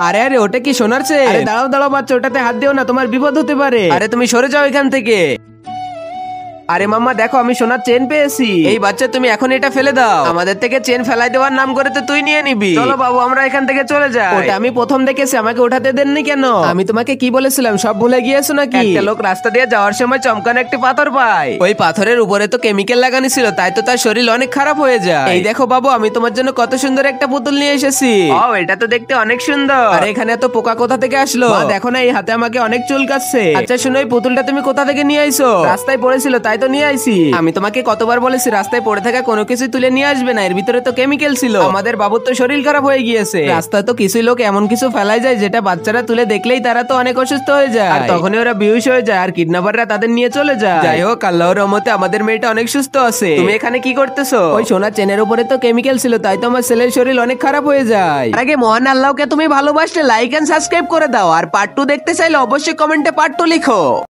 আরে আরে ওটা কি সোনার চেন? আরে দাঁড়াও দাঁড়াও বাচ্চা, ওটাতে হাত দিও না, তোমার বিপদ হতে পারে। আরে তুমি সরে যাও এখান থেকে। আরে মাম্মা দেখো, আমি সোনার চেন পেয়েছি। এই বাচ্চা তুমি এখন এটা ফেলে দাও। আমাদের থেকে চেন ফেলাই দেওয়ার নাম করে তো তুই নিয়ে নিবি। চলো বাবু আমরা এখান থেকে চলে যাই। ওটা আমি প্রথম দেখেছি, আমাকে উঠাতে দেননি কেন? আমি তোমাকে কি বলেছিলাম সব ভুলে গিয়েছো নাকি? একটা লোক রাস্তা দিয়ে যাওয়ার সময় চমকানো একটি পাথর পায়। ওই পাথরের উপরে তো কেমিক্যাল লাগানো ছিল, তাই তো তার শরীর অনেক খারাপ হয়ে যায়। এই দেখো বাবু, আমি তোমার জন্য কত সুন্দর একটা পুতুল নিয়ে এসেছি। ও এটা তো দেখতে অনেক সুন্দর। আর এখানে এত পোকা কোথা থেকে আসলো? মা, দেখো না এই হাতে আমাকে অনেক চুলকাচ্ছে। আচ্ছা শুনো, এই পুতুলটা তুমি কোথা থেকে নিয়ে আইছো? রাস্তায় পড়েছিল তাই তো নিয়ে আইছি। আমি তোমাকে কতবার বলেছি রাস্তায় পড়ে থাকা কোনো কিছু তুলে নিয়ে আসবে না, এর ভিতরে তো কেমিক্যাল ছিল। আমাদের বাবুর তো শরীর খারাপ হয়ে গিয়েছে। রাস্তায় তো কিছু লোক এমন কিছু ফেলাই যায় যেটা বাচ্চারা তুলে দেখলেই তারা তো অনেক অসুস্থ হয়ে যায়, আর তখনই ওরা বেহুশ হয়ে যায় আর কিডন্যাপাররা তাদের নিয়ে চলে যায়। যাই হোক, আল্লাহর রহমতে আমাদের মেয়েটা অনেক সুস্থ আছে। তুমি এখানে কি করতেছো? ওই সোনার চেনের উপরে তো কেমিক্যাল ছিল, তাই তো আমার ছেলের শরীর অনেক খারাপ হয়ে যায়। আগে মহান আল্লাহকে তুমি ভালোবাসলে লাইক এন্ড সাবস্ক্রাইব করে দাও, আর পার্ট 2 দেখতে চাইলে অবশ্যই কমেন্টে পার্ট 2 লিখো।